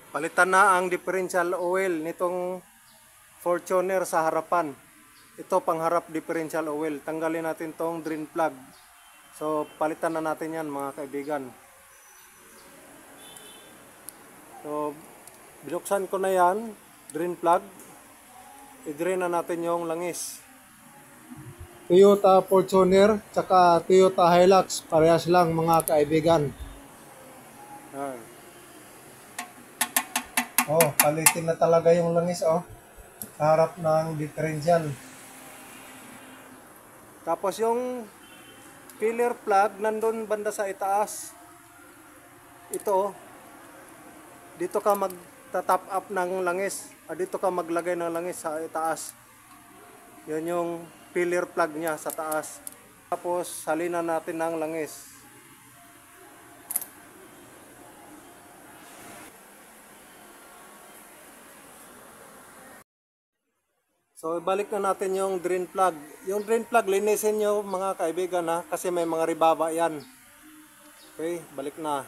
Palitan na ang differential oil nitong Fortuner sa harapan. Ito pangharap differential oil. Tanggalin natin tong drain plug. So palitan na natin yan mga kaibigan. So binuksan ko na yan, drain plug. I-drain na natin yung langis. Toyota Fortuner tsaka Toyota Hilux, parehas lang mga kaibigan. Oh, palitin na talaga yung langis oh. Harap ng differential. Tapos yung filler plug nandun banda sa itaas. Ito oh. Dito ka magta-top up ng langis. Dito ka maglagay ng langis sa itaas. Yan yung filler plug niya sa taas. Tapos salinan natin ng langis. So ibalik na natin yung drain plug. Yung drain plug linisin nyo mga kaibigan ha, kasi may mga ribaba yan. Okay, balik na.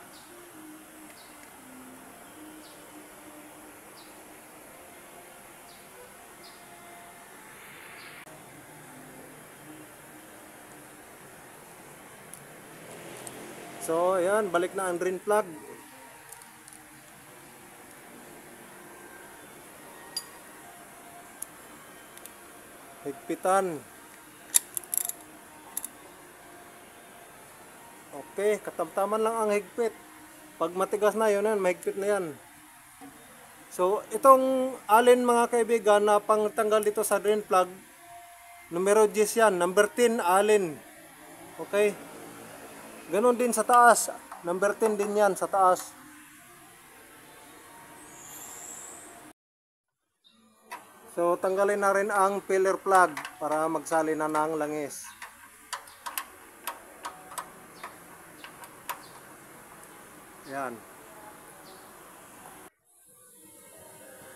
So ayan, balik na ang drain plug. Higpitan. Okay, katamtaman lang ang higpit. Pag matigas na yun, mahigpit na yan. So itong alin mga kaibigan na pangtanggal dito sa drain plug, numero 10 yan, number 10 alin. Okay. Ganon din sa taas, number 10 din yan sa taas. So tanggalin na rin ang filler plug para magsali na ng langis. Yan.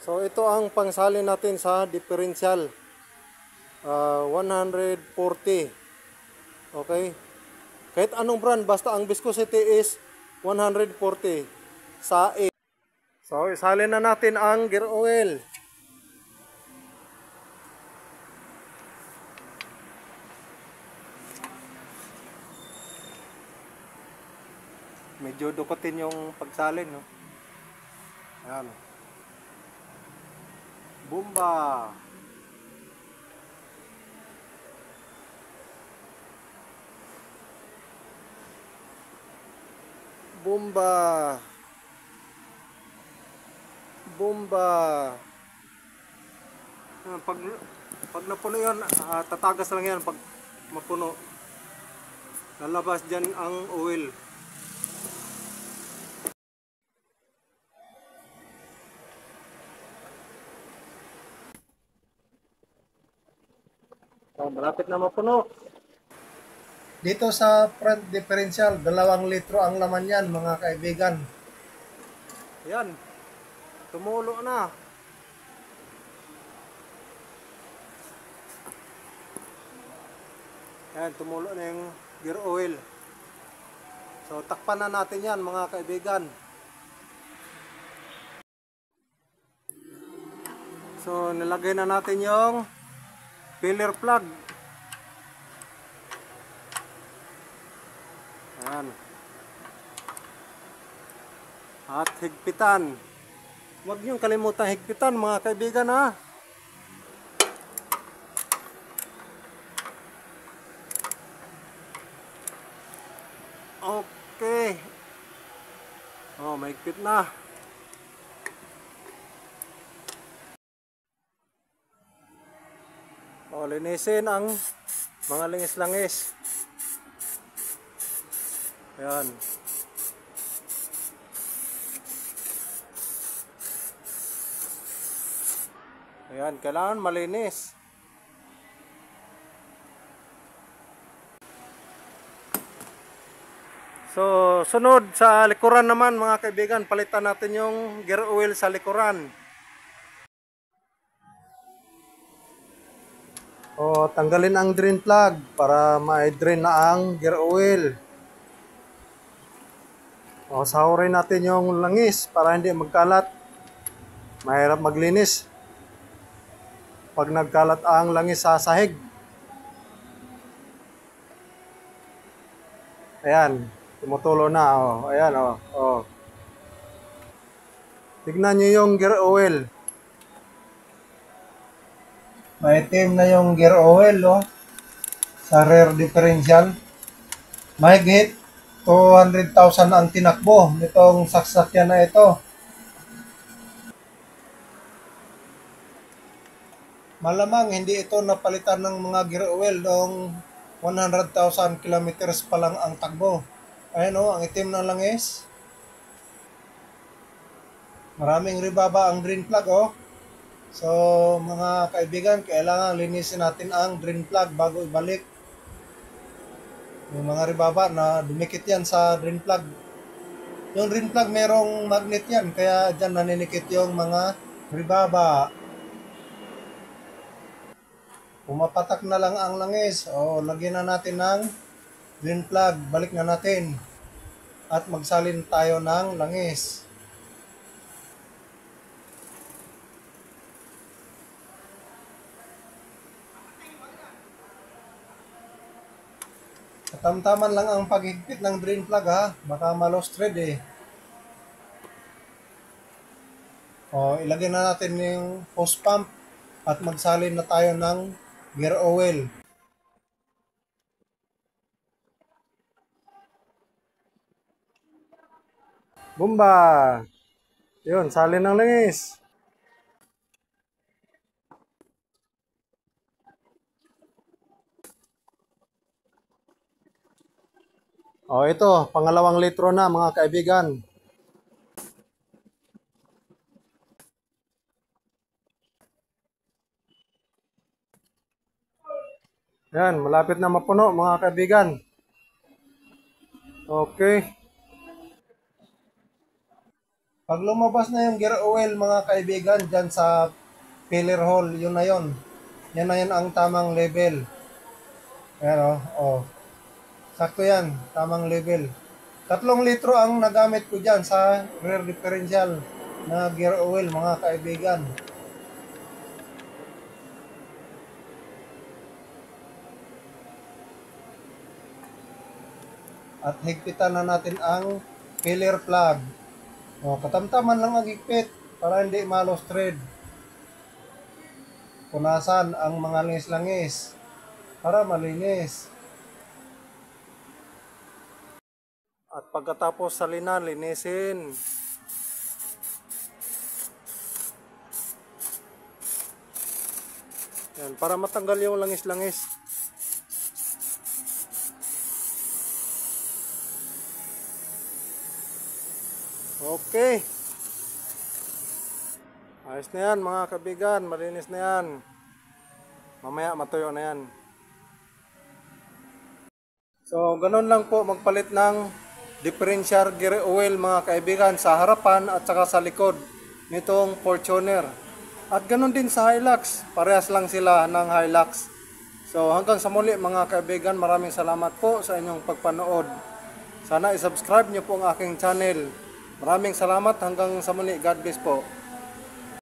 So ito ang pangsali natin sa differential. 140. Okay. Kahit anong brand, basta ang viscosity is 140 sa 8. So isali na natin ang gear oil. Medyo dukutin yung pagsalin, no? Ayan. Bomba! Bomba! Bomba! Pag napuno yan, tatagas lang yan pag mapuno. Lalabas dyan ang oil. So, malapit na mapuno. Dito sa front differential, 2 litro ang laman yan mga kaibigan. Yan. Tumulo na. Yan, tumulo na yung gear oil. So, takpan na natin yan mga kaibigan. So, nilagay na natin yung filler plug. Ayan. At higpitan. Huwag niyong kalimutan higpitan mga kaibigan ha. Okay. Oh, mahigpit na. O, linisin ang mga langis-langis. Ayan. Ayan, kailangan malinis. So, sunod sa likuran naman mga kaibigan, palitan natin yung gear oil sa likuran. O, tanggalin ang drain plug para ma-drain na ang gear oil. O, sahurin natin yung langis para hindi magkalat. Mahirap maglinis pag nagkalat ang langis sa sahig. Ayan, tumutulo na. Oh. Ayan, oh. Oh. Tignan nyo yung gear oil. Maitim na yung gear oil, oh. Sa rear differential. Mahigit 200,000 ang tinakbo nitong saksakyan na ito. Malamang hindi ito napalitan ng mga gear oil noong 100,000 kilometers pa lang ang takbo. Ayan o, ang itim ng langis. Maraming ribaba ang drain plug o. So mga kaibigan, kailangan linisin natin ang drain plug bago ibalik. Yung mga ribaba na dumikit yan sa drain plug. Yung drain plug merong magnet yan, kaya dyan naninikit yung mga ribaba. Pumapatak na lang ang langis. O, lagyan na natin ng drain plug. Balik na natin. At magsalin tayo ng langis. Katamtaman lang ang paghigpit ng drain plug ha. Baka ma-lost thread eh. O, ilagay na natin yung hose pump at magsalin na tayo ng gear oil. Bumba! Yun, salin ng langis. O, ito, pangalawang litro na mga kaibigan. Yan, malapit na mapuno mga kaibigan. Okay. Pag lumabas na yung gear oil mga kaibigan dyan sa filler hole, yun na yun. Yan na yun ang tamang level. Ayan o, oh. Sakto yan, tamang level. 3 litro ang nagamit ko dyan sa rear differential na gear oil mga kaibigan. At higpitan na natin ang filler plug. O, katamtaman lang ang higpit para hindi ma-lost thread. Punasan ang mga langis-langis para malinis. At pagkatapos salinan, linisin. Yan, para matanggal yung langis-langis. Okay. Ayos na yan mga kaibigan, malinis na yan. Mamaya matuyo na yan. So, ganun lang po magpalit ng differential gear oil mga kaibigan sa harapan at saka sa likod nitong Fortuner. At ganun din sa Hilux, parehas lang sila ng Hilux. So hanggang sa muli mga kaibigan, maraming salamat po sa inyong pagpanood. Sana i-subscribe niyo po ang aking channel. Maraming salamat, hanggang sa muli. God bless po.